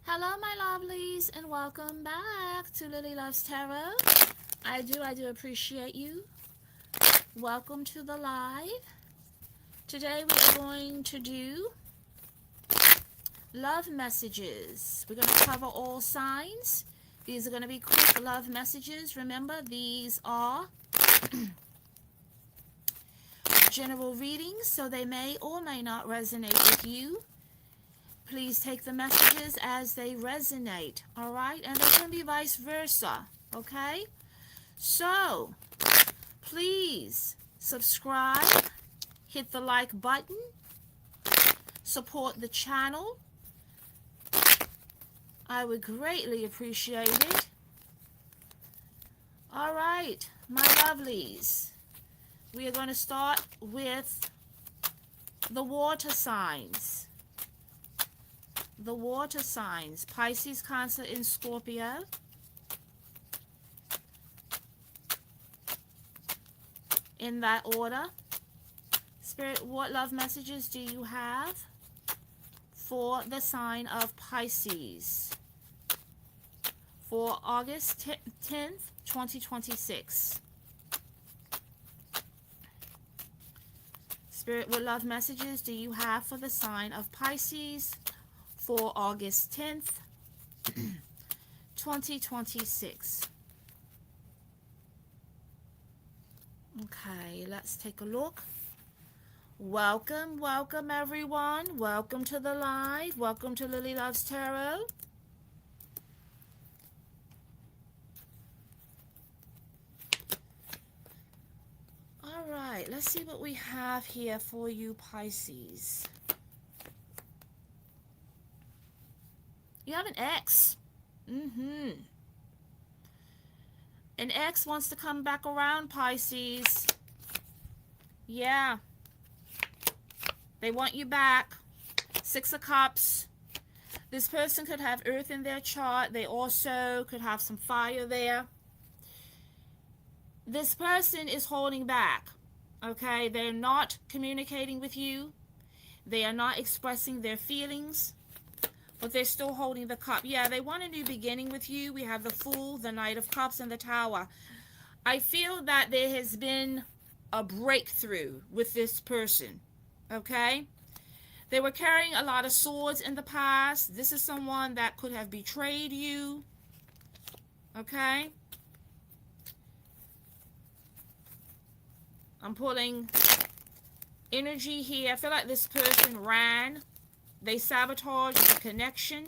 Hello, my lovelies, and welcome back to Lilly Loves Tarot. I do appreciate you. Welcome to the live. Today we are going to do love messages. We're going to cover all signs. These are going to be quick love messages. Remember, these are general readings, so they may or may not resonate with you. Please take the messages as they resonate, all right? And they can be vice versa, okay? So, please subscribe, hit the like button, support the channel. I would greatly appreciate it. All right, my lovelies. We are going to start with the water signs. The water signs, Pisces, Cancer, and Scorpio. In that order. Spirit, what love messages do you have for the sign of Pisces for August 10th, 2026? Spirit, what love messages do you have for the sign of Pisces for August 10th, 2026. Okay, let's take a look. Welcome everyone. Welcome to the live. Welcome to Lilly Loves Tarot. All right, let's see what we have here for you, Pisces. You have an ex. An ex wants to come back around, Pisces. Yeah. They want you back. Six of Cups. This person could have earth in their chart. They also could have some fire there. This person is holding back. Okay? They're not communicating with you. They are not expressing their feelings. But they're still holding the cup. Yeah, they want a new beginning with you. We have the Fool, the Knight of Cups, and the Tower. I feel that there has been a breakthrough with this person. Okay? They were carrying a lot of swords in the past. This is someone that could have betrayed you. Okay? I'm pulling energy here. I feel like this person ran. They sabotaged the connection.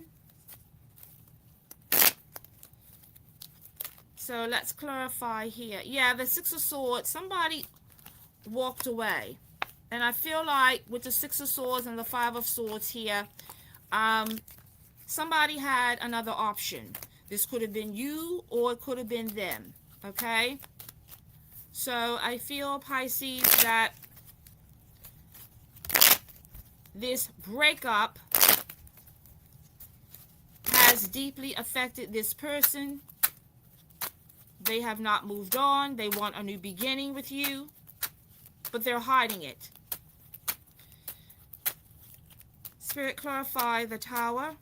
So let's clarify here. Yeah, the Six of Swords, somebody walked away. And I feel like with the Six of Swords and the Five of Swords here, somebody had another option. This could have been you or it could have been them. Okay? So I feel, Pisces, that this breakup has deeply affected this person. They have not moved on. They want a new beginning with you, but they're hiding it. Spirit, clarify the Tower.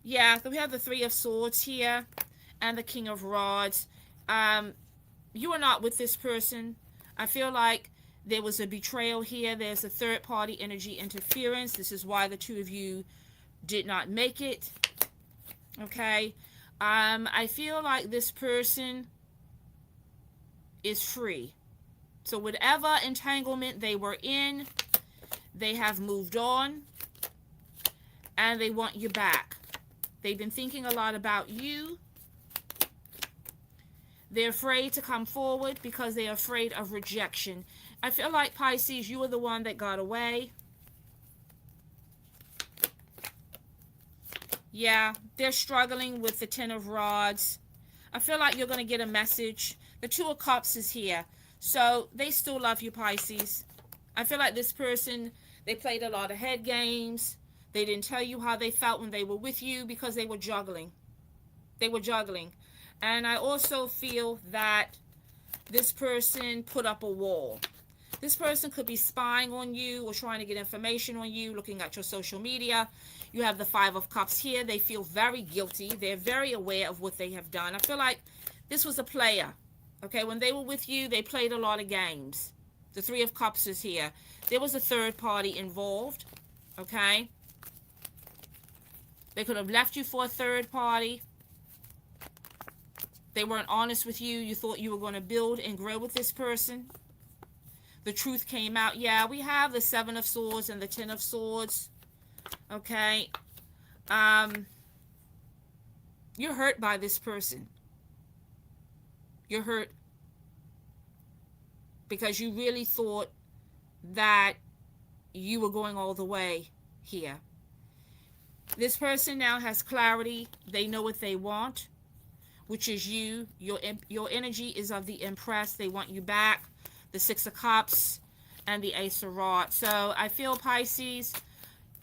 Yeah, we have the Three of Swords here and the King of Rods. You are not with this person. I feel like there was a betrayal here. There's a third-party energy interference. This is why the two of you did not make it. Okay? I feel like this person is free. So whatever entanglement they were in, they have moved on. And they want you back. They've been thinking a lot about you. They're afraid to come forward because they're afraid of rejection. I feel like, Pisces, you were the one that got away. Yeah, they're struggling with the Ten of Rods. I feel like you're going to get a message. The Two of Cups is here. So they still love you, Pisces. I feel like this person, they played a lot of head games. They didn't tell you how they felt when they were with you because they were juggling. They were juggling. And I also feel that this person put up a wall. This person could be spying on you or trying to get information on you, looking at your social media. You have the Five of Cups here. They feel very guilty. They're very aware of what they have done. I feel like this was a player. Okay, when they were with you, they played a lot of games. The Three of Cups is here. There was a third party involved. Okay, they could have left you for a third party. They weren't honest with you. You thought you were going to build and grow with this person. The truth came out. Yeah, we have the Seven of Swords and the Ten of Swords. Okay. You're hurt by this person. You're hurt because you really thought that you were going all the way here. This person now has clarity. They know what they want, which is you. Your energy is of the Empress. They want you back. The Six of Cups and the Ace of Rods. So I feel, Pisces,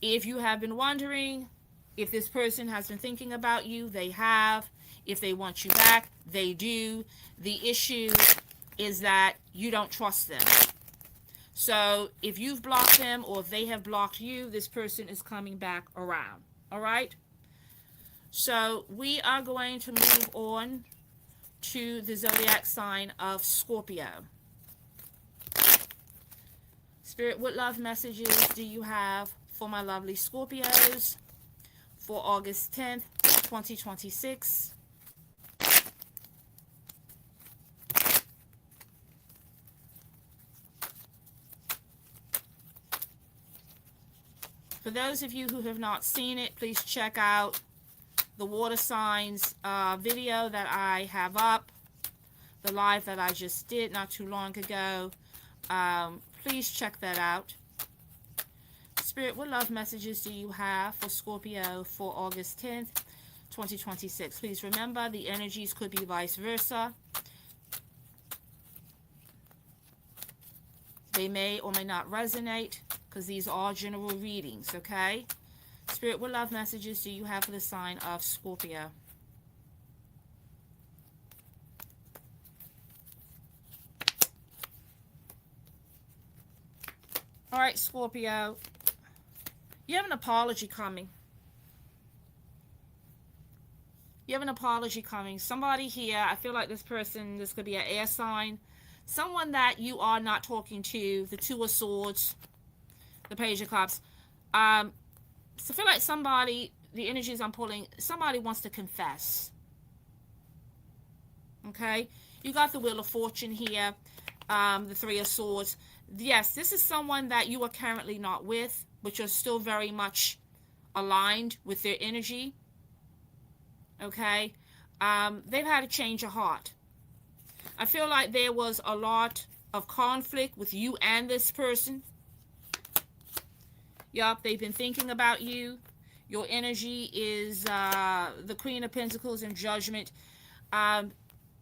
if you have been wondering if this person has been thinking about you, they have. If they want you back, they do. The issue is that you don't trust them. So if you've blocked them or if they have blocked you, this person is coming back around. All right? So we are going to move on to the zodiac sign of Scorpio. Spirit, what love messages do you have for my lovely Scorpios for August 10th, 2026? For those of you who have not seen it, please check out the water signs video that I have up, the live that I just did not too long ago. Please check that out. Spirit, what love messages do you have for Scorpio for August 10th, 2026? Please remember, the energies could be vice versa. They may or may not resonate because these are all general readings, okay? Spirit, what love messages do you have for the sign of Scorpio? All right, Scorpio, you have an apology coming. You have an apology coming. Somebody here, I feel like this person, this could be an air sign. Someone that you are not talking to, the Two of Swords, the Page of Cups. So I feel like somebody, the energies I'm pulling, somebody wants to confess. Okay? You got the Wheel of Fortune here, the Three of Swords. Yes, this is someone that you are currently not with, but you're still very much aligned with their energy. Okay? They've had a change of heart. I feel like there was a lot of conflict with you and this person. Yup, they've been thinking about you. Your energy is the Queen of Pentacles and Judgment.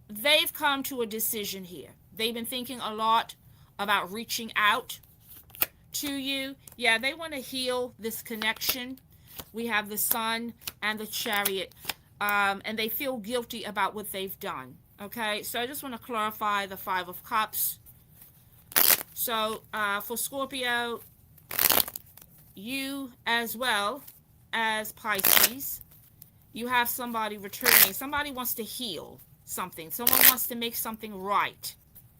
They've come to a decision here. They've been thinking a lot about reaching out to you. Yeah, they want to heal this connection. We have the Sun and the Chariot. And they feel guilty about what they've done. Okay, so I just want to clarify the Five of Cups. So for Scorpio, you as well as Pisces, you have somebody returning. Somebody wants to heal something. Someone wants to make something right.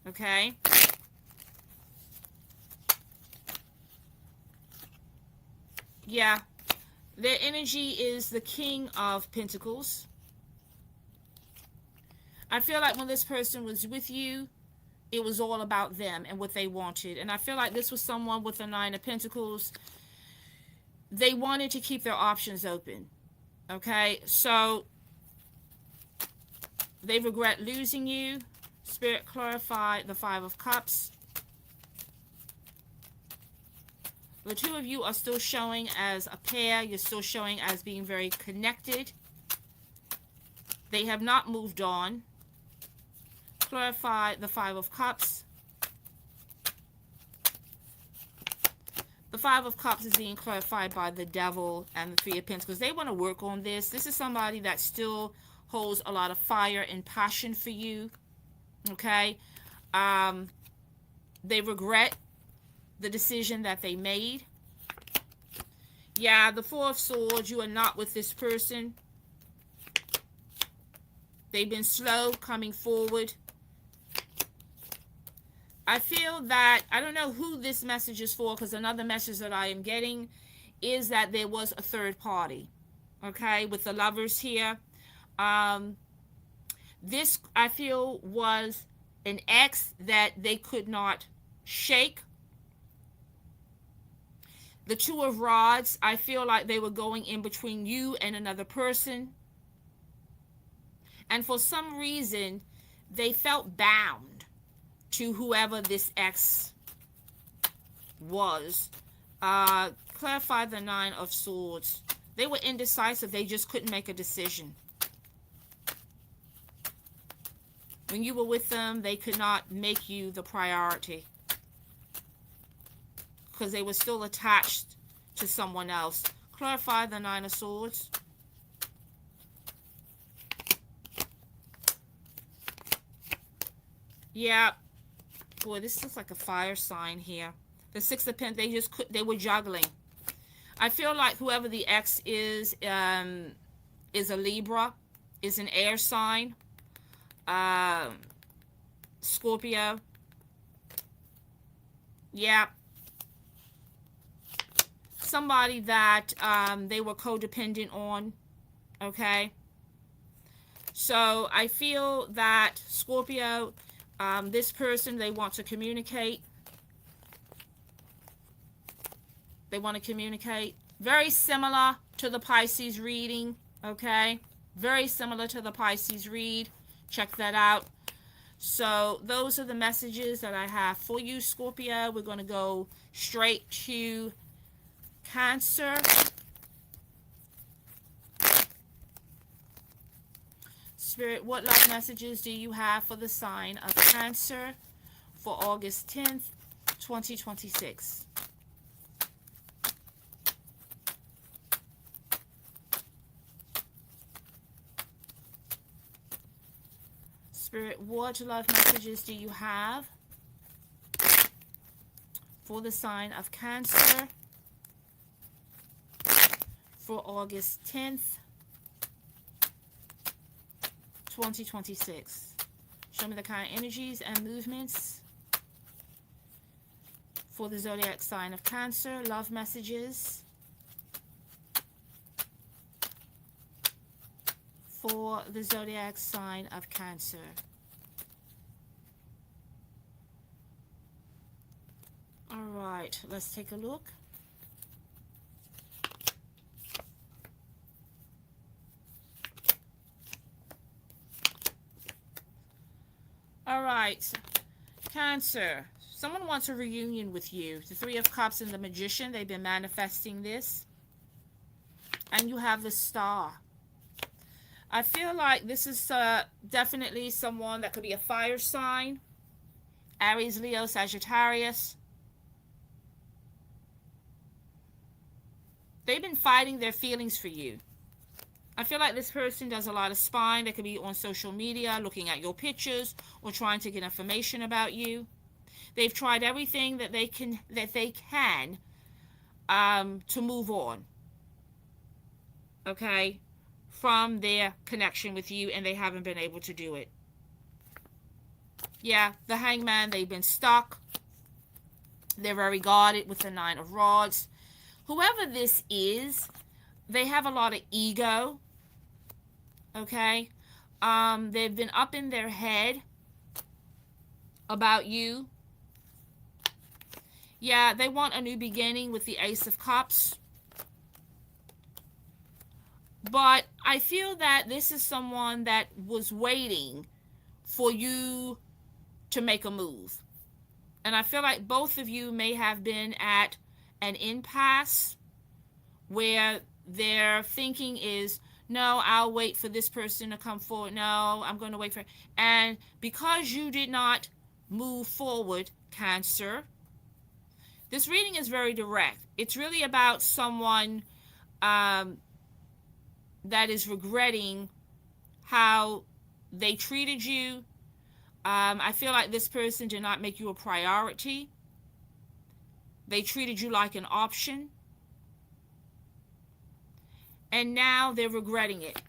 Okay? Yeah. Their energy is the King of Pentacles. I feel like when this person was with you, it was all about them and what they wanted. And I feel like this was someone with the Nine of Pentacles. They wanted to keep their options open. Okay? So, they regret losing you. Spirit, clarify the Five of Cups. The two of you are still showing as a pair. You're still showing as being very connected. They have not moved on. Clarify the Five of Cups. The Five of Cups is being clarified by the Devil and the Three of Pentacles. They want to work on this. This is somebody that still holds a lot of fire and passion for you. Okay? They regret the decision that they made. Yeah, the Four of Swords, you are not with this person. They've been slow coming forward. I feel that, I don't know who this message is for, because another message that I am getting is that there was a third party. Okay, with the Lovers here. This, I feel, was an ex that they could not shake. The Two of Rods, I feel like they were going in between you and another person. And for some reason, they felt bound to whoever this ex was. Clarify the Nine of Swords. They were indecisive. They just couldn't make a decision. When you were with them, they could not make you the priority, because they were still attached to someone else. Clarify the Nine of Swords. Yeah. Boy, this looks like a fire sign here. The Six of Pentacles, they were juggling. I feel like whoever the ex is a Libra, is an air sign. Scorpio. Yeah. Somebody that they were codependent on. Okay. So I feel that Scorpio, this person, they want to communicate. They want to communicate. Very similar to the Pisces reading. Okay. Very similar to the Pisces read. Check that out. So those are the messages that I have for you, Scorpio. We're going to go straight to Cancer. Spirit, what love messages do you have for the sign of Cancer for August 10th, 2026? Spirit, what love messages do you have for the sign of Cancer for August 10th, 2026? Show me the kind of energies and movements for the zodiac sign of Cancer. Love messages for the zodiac sign of Cancer. All right, let's take a look. All right, Cancer. Someone wants a reunion with you. The Three of Cups and the Magician, they've been manifesting this. And you have the Star. I feel like this is definitely someone that could be a fire sign. Aries, Leo, Sagittarius. They've been fighting their feelings for you. I feel like this person does a lot of spying. They could be on social media, looking at your pictures, or trying to get information about you. They've tried everything that they can to move on. Okay? From their connection with you, and they haven't been able to do it. Yeah, the Hangman, they've been stuck. They're very guarded with the Nine of Rods. Whoever this is, they have a lot of ego. Okay? They've been up in their head about you. Yeah, they want a new beginning with the Ace of Cups. But I feel that this is someone that was waiting for you to make a move. And I feel like both of you may have been at an impasse where their thinking is, no, I'll wait for this person to come forward. No, I'm going to wait for... And because you did not move forward, Cancer, this reading is very direct. It's really about someone that is regretting how they treated you. I feel like this person did not make you a priority. They treated you like an option. And now they're regretting it.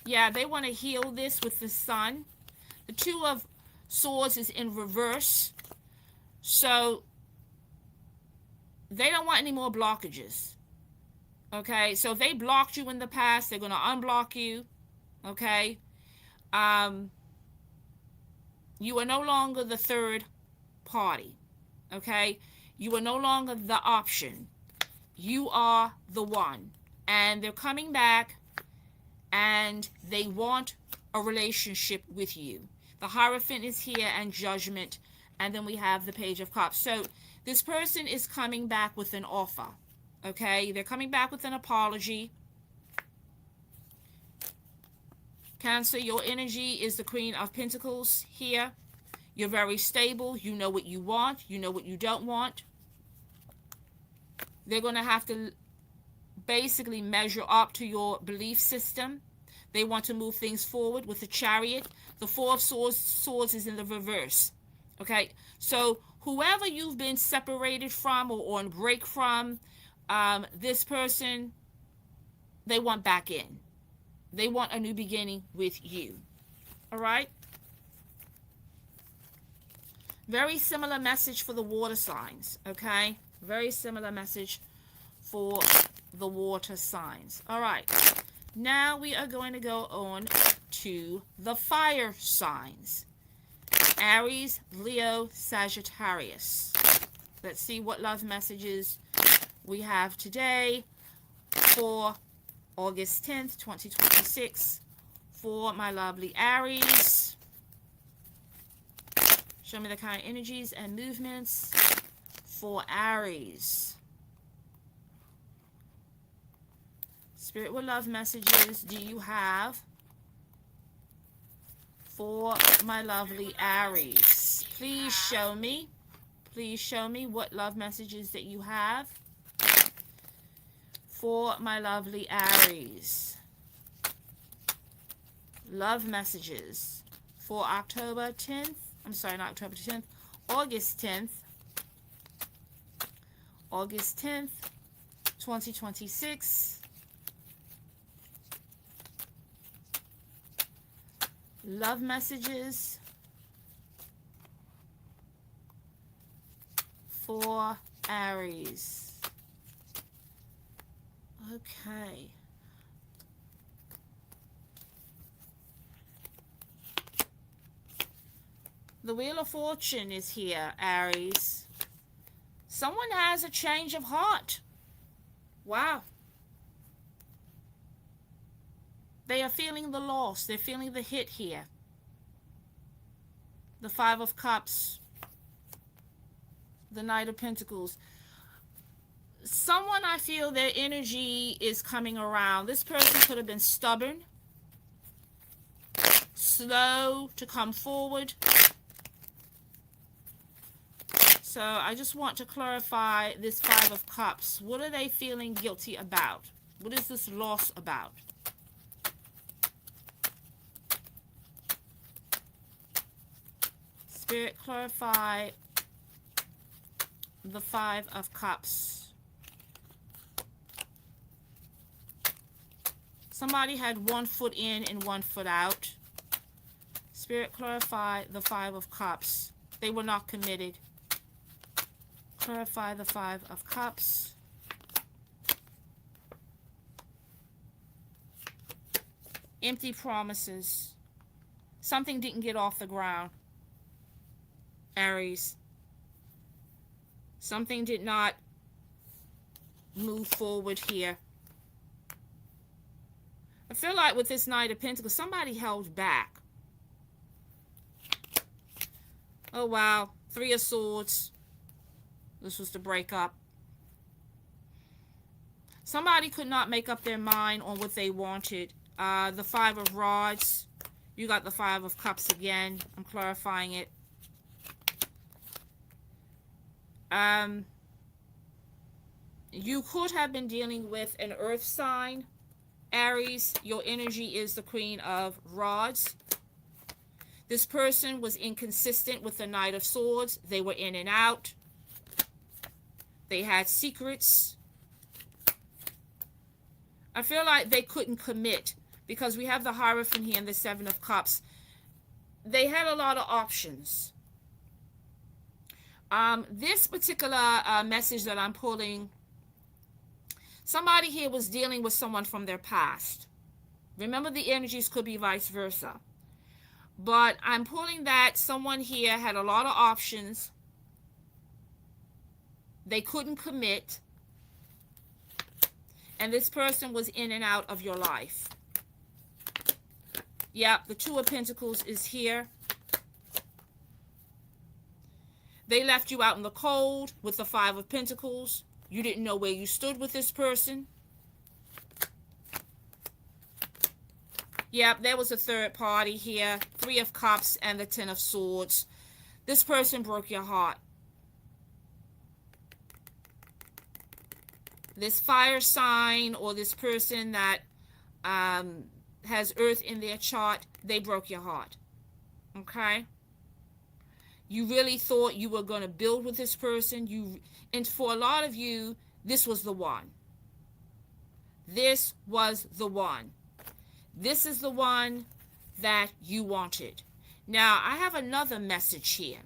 Yeah, they want to heal this with the Sun. The Two of Swords is in reverse. So they don't want any more blockages. Okay, so if they blocked you in the past, they're going to unblock you. Okay. You are no longer the third party. Okay. You are no longer the option. You are the one. And they're coming back and they want a relationship with you. The Hierophant is here and Judgment. And then we have the Page of Cups. So this person is coming back with an offer. Okay. They're coming back with an apology. Cancer, your energy is the Queen of Pentacles here. You're very stable. You know what you want. You know what you don't want. They're going to have to basically measure up to your belief system. They want to move things forward with the Chariot. The Four of Swords is in the reverse. Okay, so whoever you've been separated from or on break from, this person, they want back in. They want a new beginning with you. All right? Very similar message for the water signs. Okay? Very similar message for the water signs. All right. Now we are going to go on to the fire signs. Aries, Leo, Sagittarius. Let's see what love messages we have today for August 10th, 2026, for my lovely Aries. Show me the kind of energies and movements for Aries. Spirit, what love messages do you have for my lovely Aries? Please show me. Please show me what love messages that you have for my lovely Aries. Love messages for October 10th. I'm sorry, not October 10th. August 10th. August 10th, 2026. Love messages for Aries. Okay. The Wheel of Fortune is here, Aries. Someone has a change of heart. Wow. They are feeling the loss. They're feeling the hit here. The Five of Cups. The Knight of Pentacles. Someone, I feel their energy is coming around. This person could have been stubborn, slow to come forward. So I just want to clarify this Five of Cups. What are they feeling guilty about? What is this loss about? Spirit, clarify the Five of Cups. Somebody had one foot in and one foot out. Spirit, clarify the Five of Cups. They were not committed. Clarify the Five of Cups. Empty promises. Something didn't get off the ground. Aries. Something did not move forward here. I feel like with this Knight of Pentacles, somebody held back. Oh, wow. Three of Swords. This was the breakup. Somebody could not make up their mind on what they wanted. The Five of Rods. You got the Five of Cups again. I'm clarifying it. You could have been dealing with an earth sign, Aries, your energy is the Queen of Rods. This person was inconsistent with the Knight of Swords. They were in and out. They had secrets. I feel like they couldn't commit because we have the Hierophant here and the Seven of Cups. They had a lot of options. This particular message that I'm pulling, somebody here was dealing with someone from their past. Remember, the energies could be vice versa. But I'm pulling that someone here had a lot of options. They couldn't commit. And this person was in and out of your life. Yep, the Two of Pentacles is here. They left you out in the cold with the Five of Pentacles. You didn't know where you stood with this person. Yep, there was a third party here. Three of Cups and the Ten of Swords. This person broke your heart. This fire sign or this person that has earth in their chart, they broke your heart. Okay? You really thought you were going to build with this person. And for a lot of you, this was the one. This was the one. This is the one that you wanted. Now, I have another message here.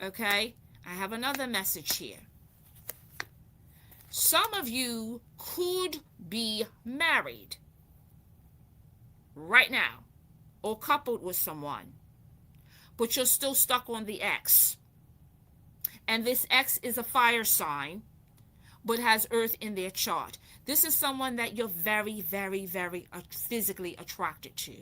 Okay? I have another message here. Some of you could be married right now or coupled with someone, but you're still stuck on the ex. And this ex is a fire sign, but has earth in their chart. This is someone that you're very, very, very physically attracted to.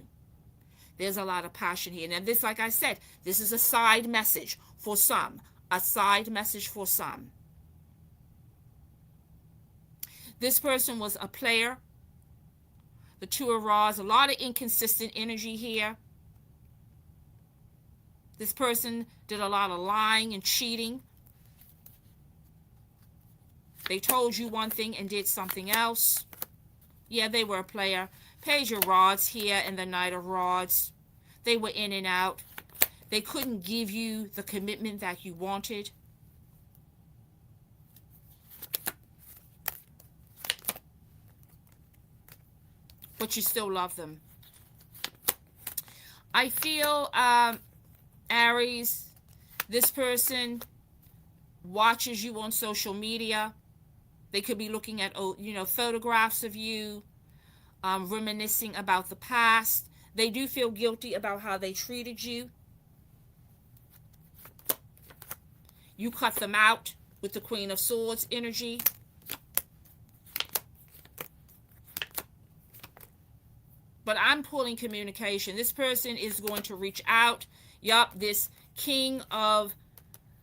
There's a lot of passion here. Now this, like I said, this is a side message for some. A side message for some. This person was a player. The Two of Rods, a lot of inconsistent energy here. This person did a lot of lying and cheating. They told you one thing and did something else. Yeah, they were a player. Page of Rods here and the Knight of Rods. They were in and out. They couldn't give you the commitment that you wanted. But you still love them. I feel, Aries, this person watches you on social media. They could be looking at, photographs of you, reminiscing about the past. They do feel guilty about how they treated you. You cut them out with the Queen of Swords energy. But I'm pulling communication. This person is going to reach out. Yup, this King of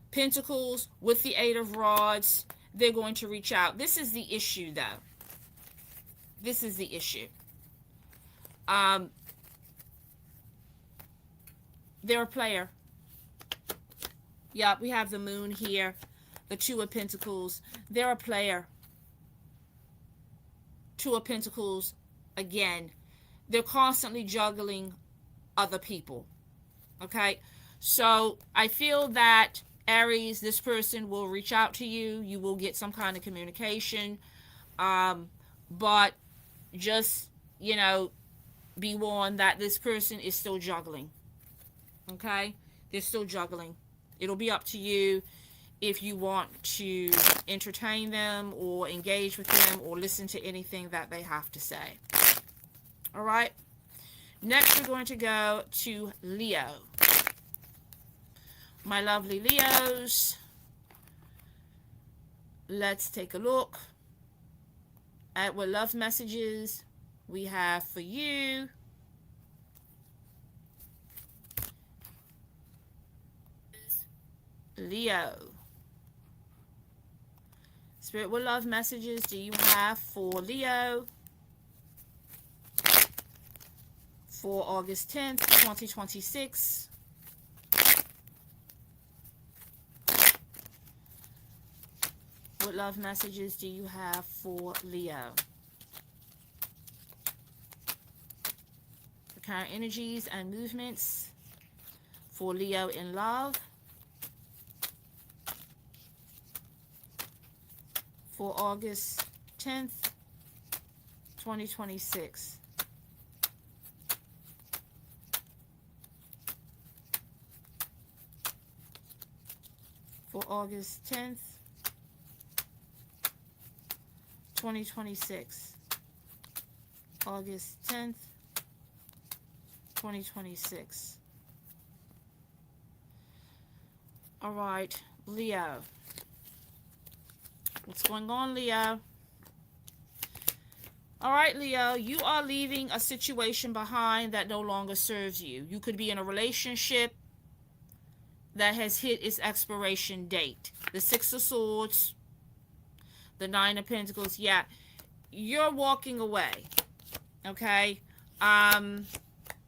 Pentacles with the Eight of Rods. They're going to reach out. This is the issue, though. This is the issue. They're a player. Yup, we have the Moon here. The Two of Pentacles. They're a player. Two of Pentacles, again. They're constantly juggling other people. Okay? So, I feel that, Aries, this person will reach out to you. You will get some kind of communication. But just, be warned that this person is still juggling. Okay? They're still juggling. It'll be up to you if you want to entertain them or engage with them or listen to anything that they have to say. All right. Next, we're going to go to Leo. My lovely Leos. Let's take a look at what love messages we have for you. Leo. Spirit, what love messages do you have for Leo? For August 10th, 2026. What love messages do you have for Leo? current energies and movements for Leo in love for August 10th, 2026. For August 10th, 2026. August 10th, 2026. All right, Leo. What's going on, Leo? All right, Leo, you are leaving a situation behind that no longer serves you. You could be in a relationship that has hit its expiration date. The Six of Swords, the Nine of Pentacles. Yeah, you're walking away. Okay?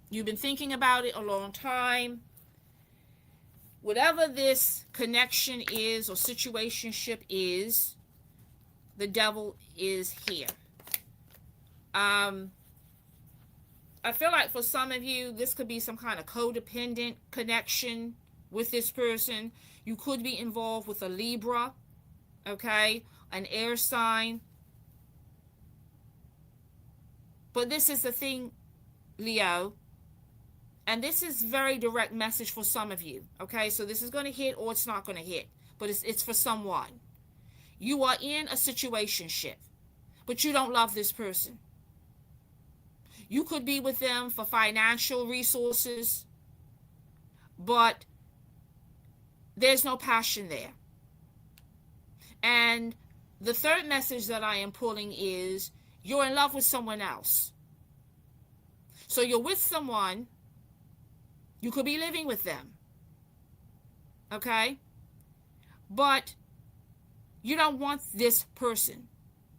You've been thinking about it a long time. Whatever this connection is or situationship is, the devil is here. I feel like for some of you, this could be some kind of codependent connection with this person. You could be involved with a Libra, okay, an air sign. But this is the thing, Leo, and this is very direct message for some of you, okay? So this is going to hit or it's not going to hit, but it's for someone. You are in a situationship, but you don't love this person. You could be with them for financial resources, but there's no passion there. And the third message that I am pulling is you're in love with someone else. So you're with someone, you could be living with them, okay? But you don't want this person.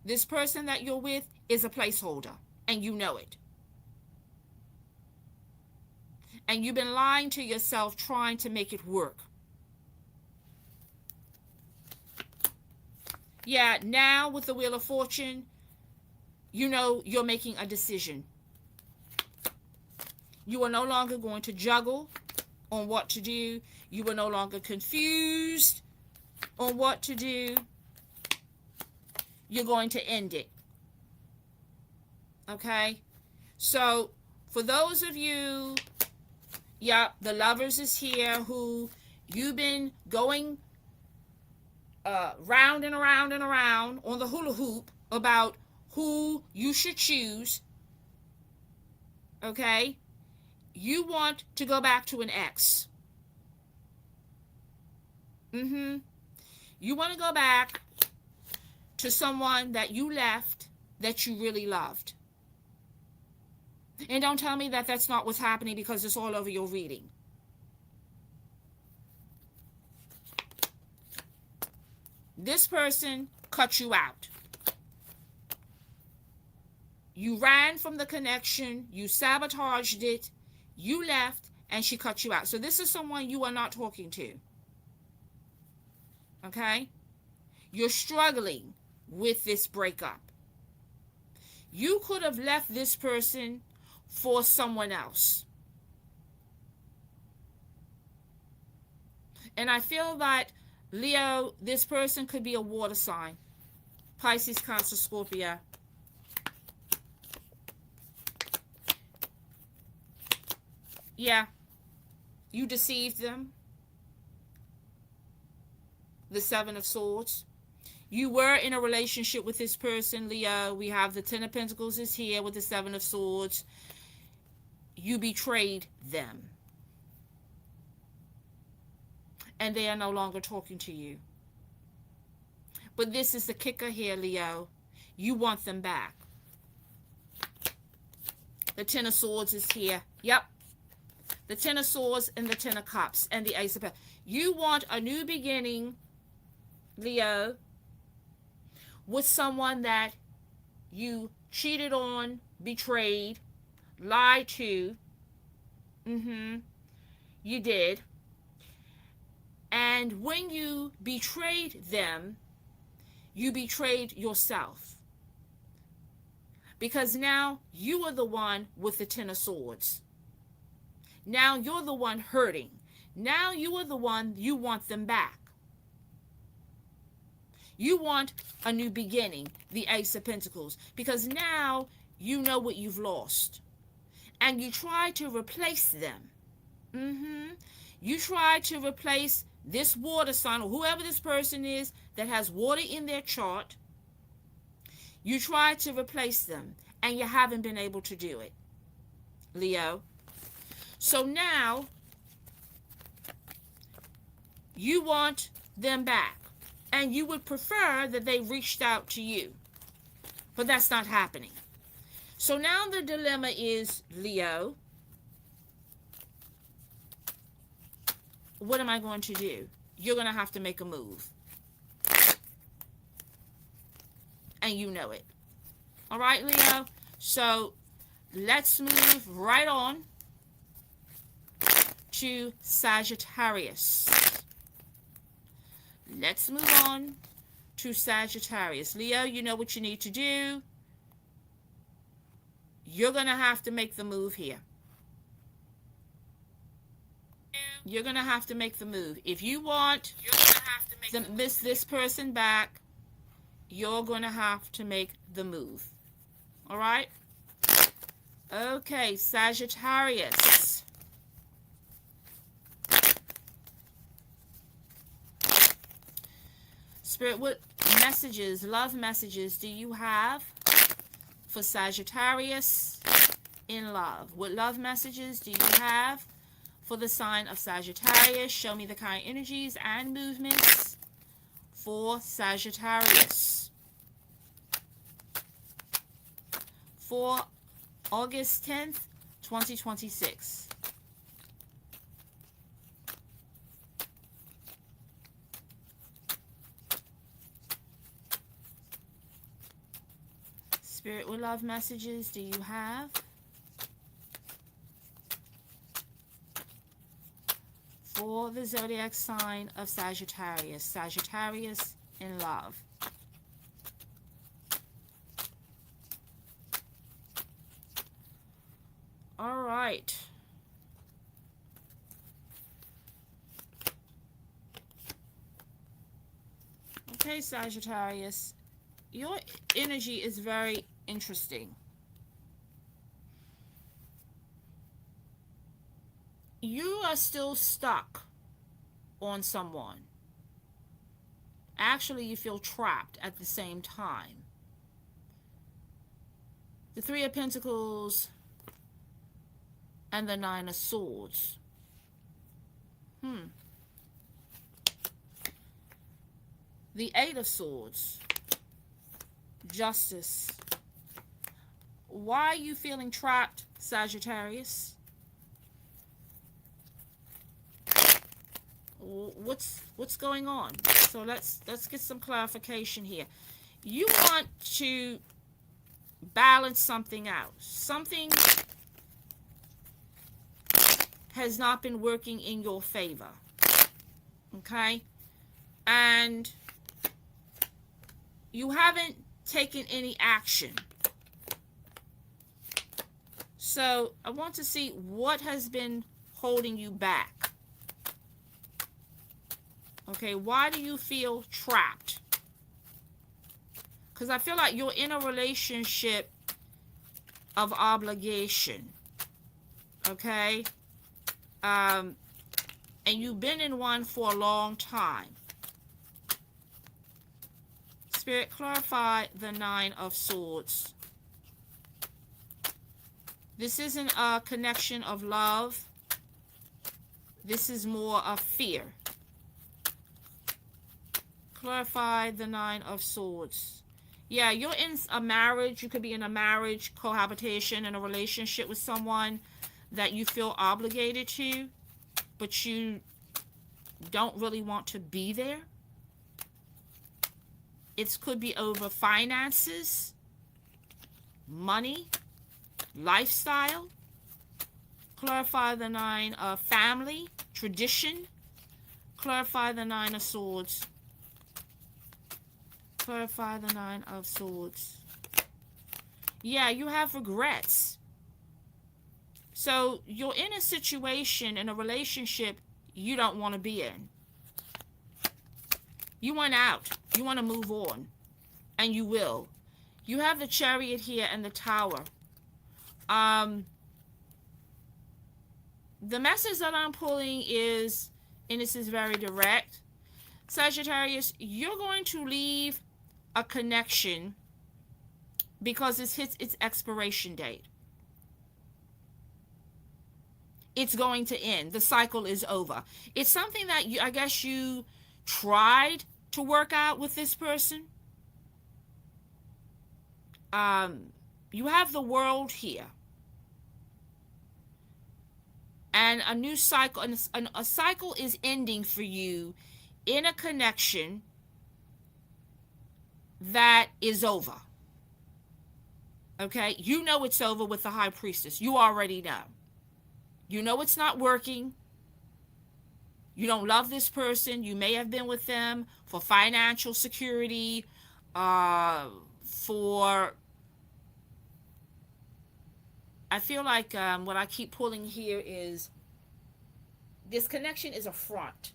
This person that you're with is a placeholder, and you know it. And you've been lying to yourself trying to make it work. Yeah, now with the Wheel of Fortune, you know you're making a decision. You are no longer going to juggle on what to do. You are no longer confused on what to do. You're going to end it. Okay? So, for those of you, yeah, the Lovers is here, who you've been going round and around and around on the hula hoop about who you should choose. Okay? You want to go back to an ex. You want to go back to someone that you left that you really loved. And don't tell me that that's not what's happening, because it's all over your reading. This person cut you out. You ran from the connection, you sabotaged it, you left, and she cut you out. So this is someone you are not talking to. Okay? You're struggling with this breakup. You could have left this person for someone else. And I feel that, Leo, this person could be a water sign. Pisces, Cancer, Scorpio. Yeah. You deceived them. The Seven of Swords. You were in a relationship with this person, Leo. We have the Ten of Pentacles is here with the Seven of Swords. You betrayed them. And they are no longer talking to you. But this is the kicker here, Leo. You want them back. The Ten of Swords is here. Yep. The Ten of Swords and the Ten of Cups and the Ace of Pentacles. You want a new beginning, Leo, with someone that you cheated on, betrayed, lied to. You did. And when you betrayed them, you betrayed yourself. Because now you are the one with the Ten of Swords. Now you're the one hurting. Now you are the one, you want them back. You want a new beginning, the Ace of Pentacles, because now you know what you've lost. And you try to replace them. You try to replace this water sign, or whoever this person is that has water in their chart. You try to replace them, and you haven't been able to do it, Leo. So now you want them back, and you would prefer that they reached out to you, but that's not happening. So now the dilemma is, Leo, what am I going to do? You're going to have to make a move. And you know it. All right, Leo? So let's move right on to Sagittarius. Let's move on to Sagittarius. Leo, you know what you need to do. You're going to have to make the move here. You're going to have to make the move. If you want this person back, you're going to have to make the move. All right? Okay, Sagittarius. Spirit, what messages, love messages do you have for Sagittarius in love? What love messages do you have for the sign of Sagittarius? Show me the kind energies and movements for Sagittarius for August 10th, 2026. Spirit, what love messages do you have for the zodiac sign of Sagittarius? Sagittarius in love. All right. Okay, Sagittarius. Your energy is very interesting. You are still stuck on someone. Actually, you feel trapped at the same time. The Three of Pentacles and the Nine of Swords. The Eight of Swords. Justice. Why are you feeling trapped, Sagittarius? What's going on? So let's get some clarification here. You want to balance something out. Something has not been working in your favor. Okay? And you haven't taken any action. So I want to see what has been holding you back. Okay, why do you feel trapped? Because I feel like you're in a relationship of obligation. Okay? And you've been in one for a long time. Spirit, clarify the Nine of Swords. This isn't a connection of love. This is more of fear. Clarify the Nine of Swords. Yeah, you're in a marriage. You could be in a marriage, cohabitation, in a relationship with someone that you feel obligated to, but you don't really want to be there. It could be over finances, money, lifestyle. Clarify the Nine of Family, tradition. Clarify the Nine of Swords. Clarify the Nine of Swords. Yeah, you have regrets. So you're in a situation, in a relationship you don't want to be in. You want out. You want to move on. And you will. You have the Chariot here and the Tower. The message that I'm pulling is, and this is very direct, Sagittarius, you're going to leave a connection because it hits its expiration date. It's going to end. The cycle is over. It's something that I guess you tried to work out with this person. You have the World here. And a new cycle, and a cycle is ending for you in a connection that is over. Okay? You know it's over with the High Priestess. You already know. You know it's not working. You don't love this person. You may have been with them for financial security, for... I feel like what I keep pulling here is this connection is a front.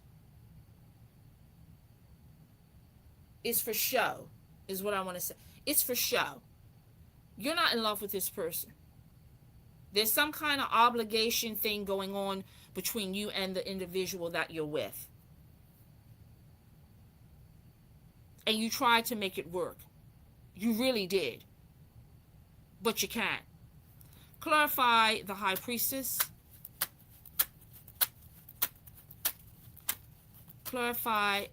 It's for show, is what I want to say. It's for show. You're not in love with this person. There's some kind of obligation thing going on between you and the individual that you're with. And you tried to make it work. You really did. But you can't. Clarify the High Priestess. Clarify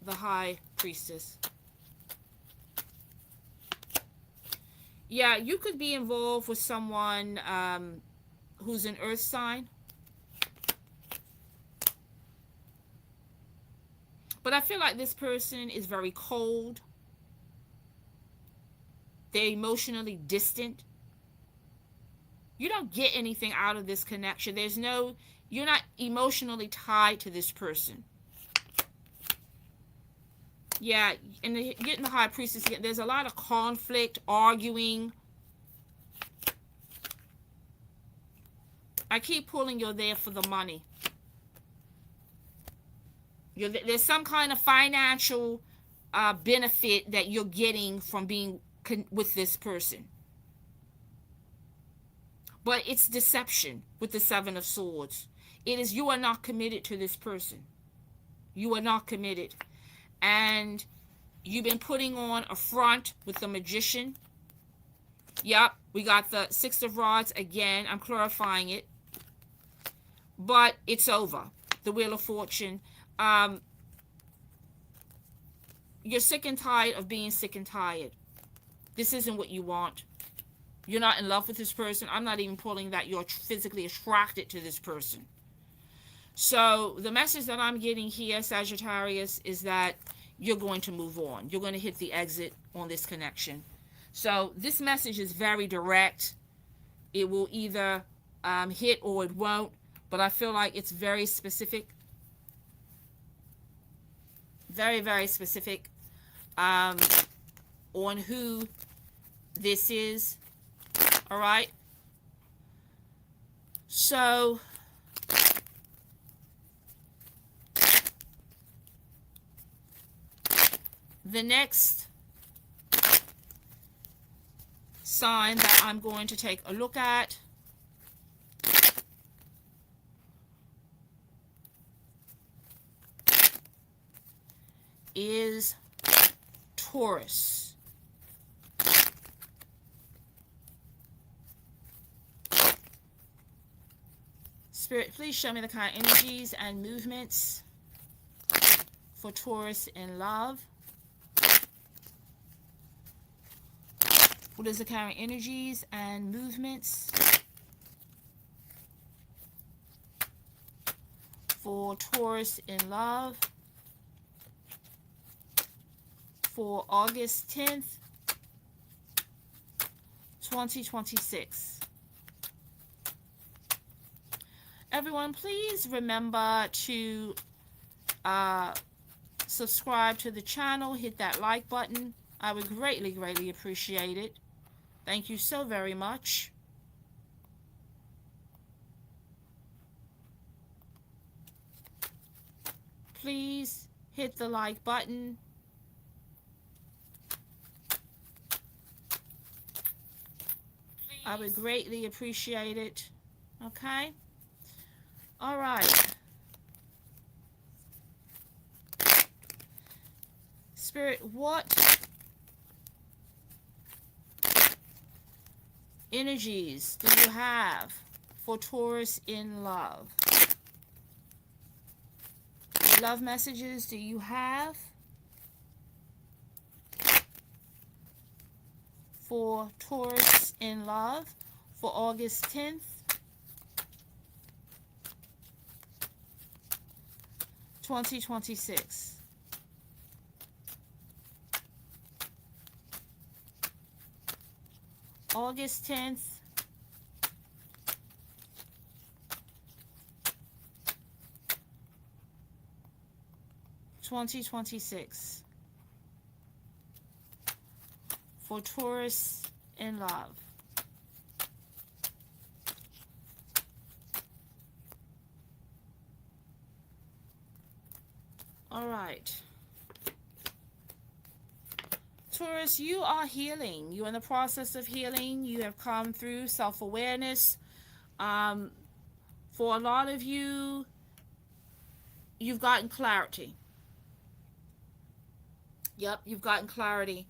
the High Priestess. Yeah, you could be involved with someone who's an earth sign. But I feel like this person is very cold. They're emotionally distant. You don't get anything out of this connection. You're not emotionally tied to this person. Yeah, and getting the High Priestess, there's a lot of conflict, arguing. I keep pulling you're there for the money. There's some kind of financial benefit that you're getting from being with this person. But it's deception with the Seven of Swords. It is, you are not committed to this person. You are not committed. And you've been putting on a front with the Magician. Yep, we got the Six of Rods again. I'm clarifying it. But it's over. The Wheel of Fortune. You're sick and tired of being sick and tired. This isn't what you want. You're not in love with this person. I'm not even pulling that you're physically attracted to this person. So the message that I'm getting here, Sagittarius, is that you're going to move on. You're going to hit the exit on this connection. So this message is very direct. It will either hit or it won't. But I feel like it's very specific. Very, very specific on who this is. All right. So the next sign that I'm going to take a look at is Taurus. Spirit, please show me the kind of energies and movements for Taurus in love. What is the current energies and movements for Taurus in love for August 10th, 2026? Everyone, please remember to subscribe to the channel. Hit that like button. I would greatly, greatly appreciate it. Thank you so very much. please hit the like button. I would greatly appreciate it. Okay? All right. Spirit, what energies do you have for Taurus in love? What love messages do you have for Taurus in love for August 10th, 2026? August 10th, 2026 for Taurus in love. All right. Taurus, you are healing. You're in the process of healing. You have come through self-awareness. For a lot of you, you've gotten clarity. Yep, you've gotten clarity.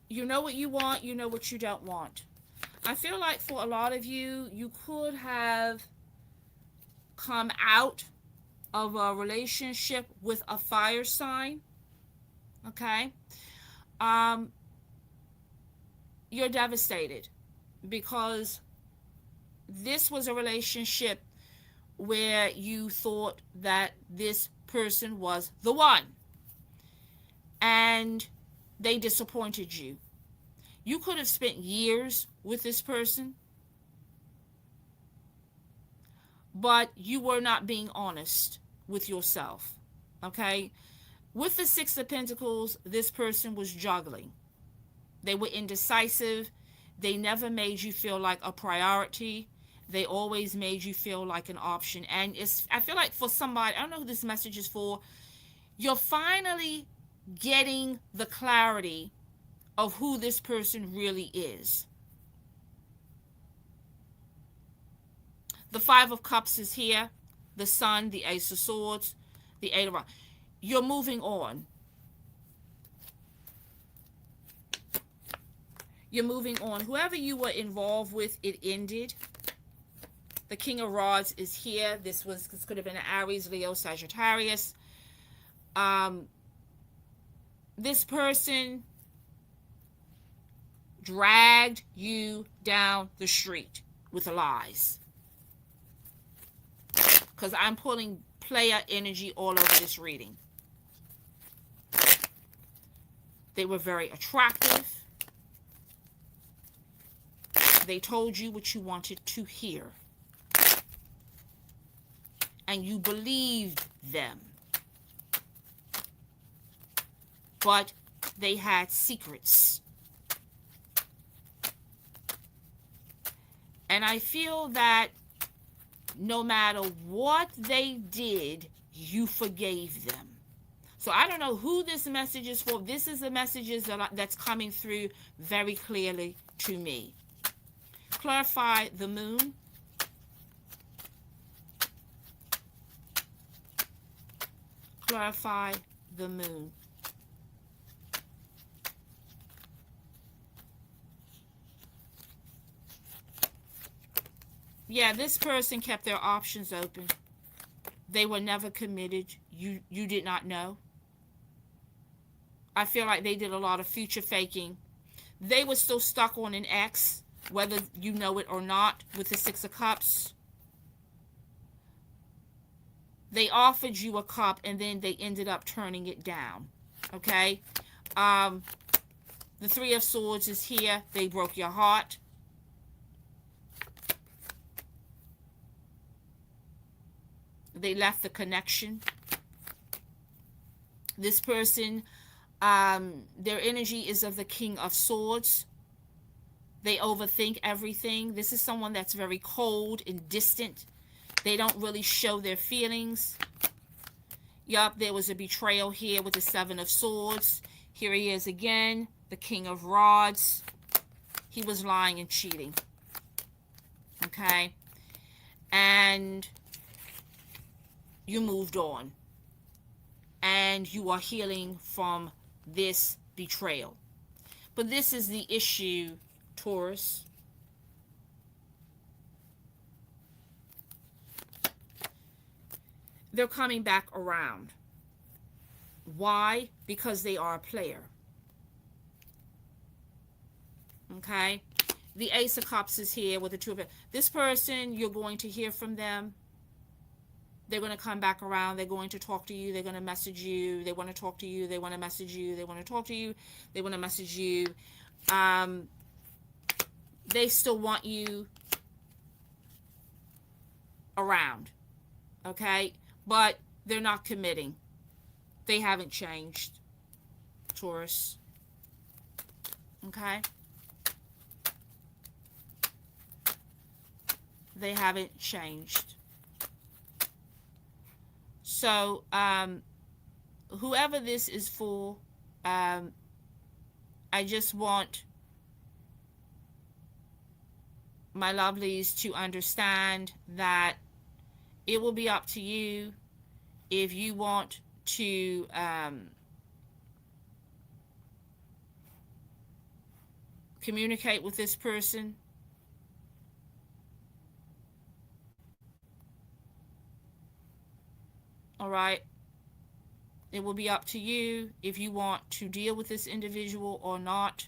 You know what you want. You know what you don't want. I feel like for a lot of you, you could have come out of a relationship with a fire sign. Okay? You're devastated because this was a relationship where you thought that this person was the one, and they disappointed you. You could have spent years with this person, but you were not being honest with yourself. Okay? With the Six of Pentacles, this person was juggling. They were indecisive. They never made you feel like a priority. They always made you feel like an option. And I feel like for somebody, I don't know who this message is for, you're finally getting the clarity of who this person really is. The Five of Cups is here. The Sun, the Ace of Swords, the Eight of Wands. You're moving on. You're moving on. Whoever you were involved with, it ended. The King of Rods is here. This could have been an Aries, Leo, Sagittarius. This person dragged you down the street with lies. Because I'm pulling player energy all over this reading. They were very attractive. They told you what you wanted to hear. And you believed them. But they had secrets. And I feel that no matter what they did, you forgave them. So I don't know who this message is for. This is the messages that's coming through very clearly to me. Clarify the moon. Clarify the moon. Yeah, this person kept their options open. They were never committed. You did not know. I feel like they did a lot of future faking. They were still stuck on an ex, whether you know it or not, with the Six of Cups. They offered you a cup and then they ended up turning it down. Okay? The Three of Swords is here. They broke your heart. They left the connection. This person, their energy is of the King of Swords. They overthink everything. This is someone that's very cold and distant. They don't really show their feelings. Yup, there was a betrayal here with the Seven of Swords. Here he is again, the King of Rods. He was lying and cheating. Okay? And you moved on. And you are healing from this betrayal. But this is the issue, Taurus. They're coming back around. Why? Because they are a player. Okay? The Ace of Cups is here with the Two of Pentacles. This person, you're going to hear from them. They're going to come back around. They're going to talk to you. They're going to message you. They want to talk to you. They want to message you. They want to talk to you. They want to message you. They still want you around. Okay? But they're not committing. They haven't changed, Taurus. Okay? They haven't changed. So, whoever this is for, I just want my lovelies to understand that it will be up to you if you want to communicate with this person. All right? It will be up to you if you want to deal with this individual or not.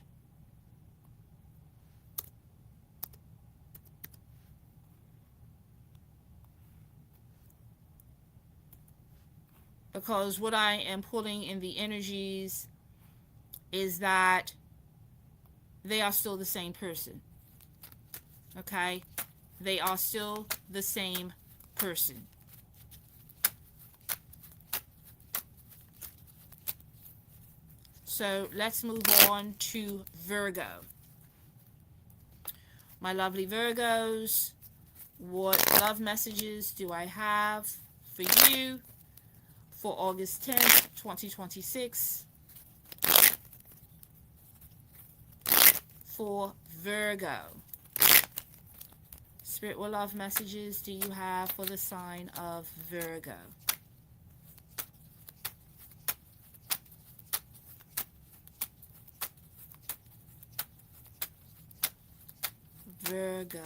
Because what I am pulling in the energies is that they are still the same person. Okay? They are still the same person. So let's move on to Virgo. My lovely Virgos, what love messages do I have for you for August 10th, 2026? For Virgo. Spirit, what love messages do you have for the sign of Virgo? Virgo.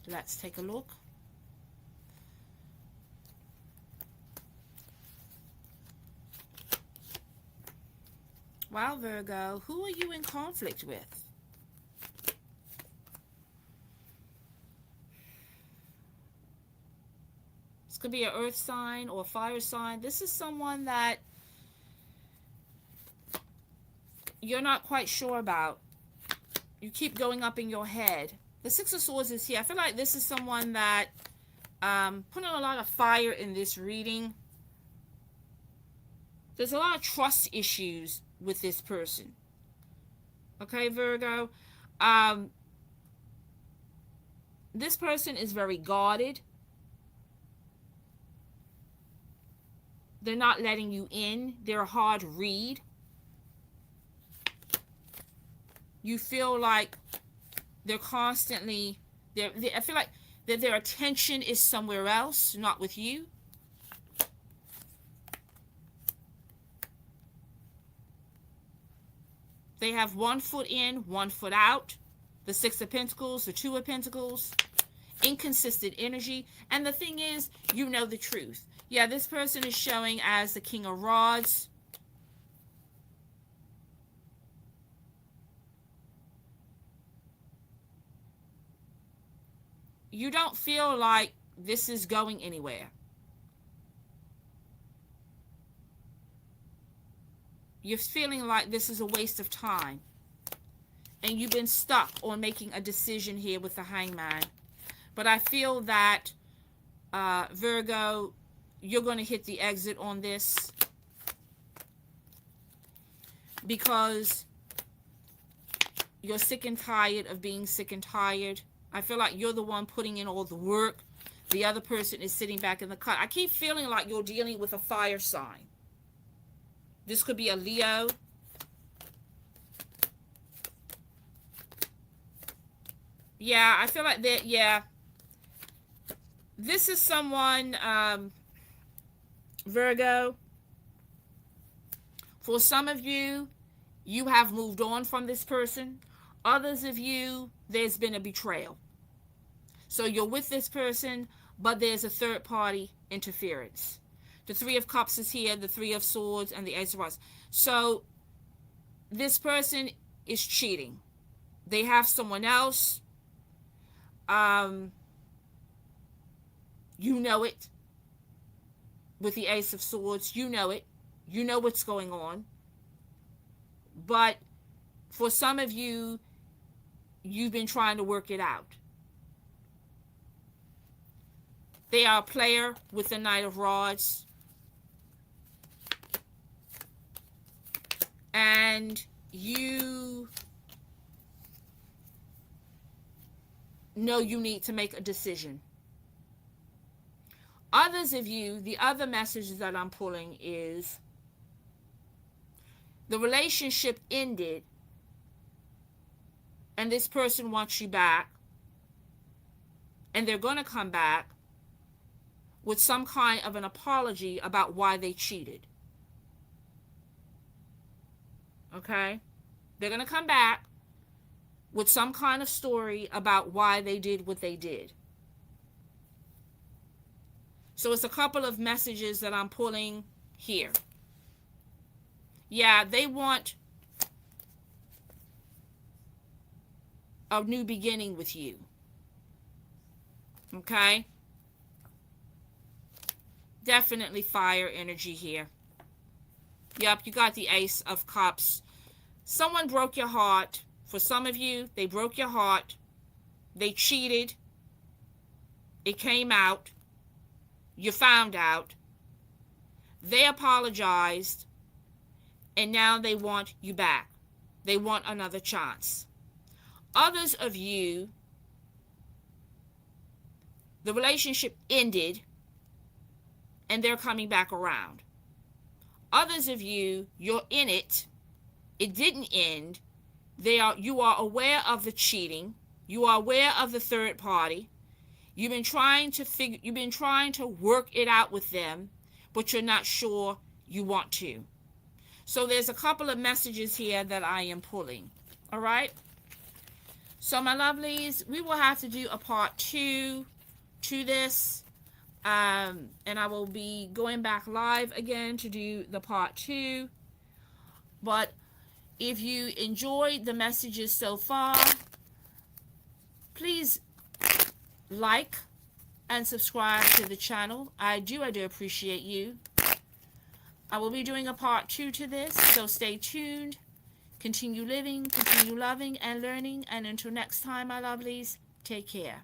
Let's take a look. Wow, Virgo, who are you in conflict with? This could be an earth sign or a fire sign. This is someone that you're not quite sure about. You keep going up in your head. The Six of Swords is here. I feel like this is someone that putting a lot of fire in this reading. There's a lot of trust issues with this person. Okay, Virgo. This person is very guarded. They're not letting you in. They're a hard read. You feel like they're constantly, I feel like that their attention is somewhere else, not with you. They have one foot in, one foot out. The Six of Pentacles, the Two of Pentacles. Inconsistent energy. And the thing is, you know the truth. Yeah, this person is showing as the King of Rods. You don't feel like this is going anywhere. You're feeling like this is a waste of time. And you've been stuck on making a decision here with the Hangman. But I feel that, Virgo, you're going to hit the exit on this. Because you're sick and tired of being sick and tired. I feel like you're the one putting in all the work. The other person is sitting back in the cut. I keep feeling like you're dealing with a fire sign. This could be a Leo. Yeah, I feel like that, yeah. This is someone, Virgo. For some of you, you have moved on from this person. Others of you, there's been a betrayal. So you're with this person, but there's a third party interference. The Three of Cups is here, the Three of Swords, and the Ace of Wands. So this person is cheating. They have someone else. You know it. With the Ace of Swords, you know it. You know what's going on. But for some of you, you've been trying to work it out. They are a player with the Knight of Rods. And you know you need to make a decision. Others of you, the other messages that I'm pulling is the relationship ended and this person wants you back, and they're going to come back with some kind of an apology about why they cheated. Okay? They're going to come back with some kind of story about why they did what they did. So it's a couple of messages that I'm pulling here. Yeah, they want a new beginning with you. Okay? Definitely fire energy here. Yep, you got the Ace of Cups. Someone broke your heart. For some of you, they broke your heart. They cheated. It came out. You found out. They apologized. And now they want you back. They want another chance. Others of you, the relationship ended and they're coming back around. Others of you, you're in it. It didn't end. You are aware of the cheating. You are aware of the third party. You've been trying to work it out with them, but you're not sure you want to. So there's a couple of messages here that I am pulling. All right? So my lovelies, we will have to do a part 2 to this. And I will be going back live again to do the part 2. But if you enjoyed the messages so far, please like and subscribe to the channel. I do appreciate you. I will be doing a part 2 to this, so stay tuned. Continue living, continue loving and learning. And until next time, my lovelies, take care.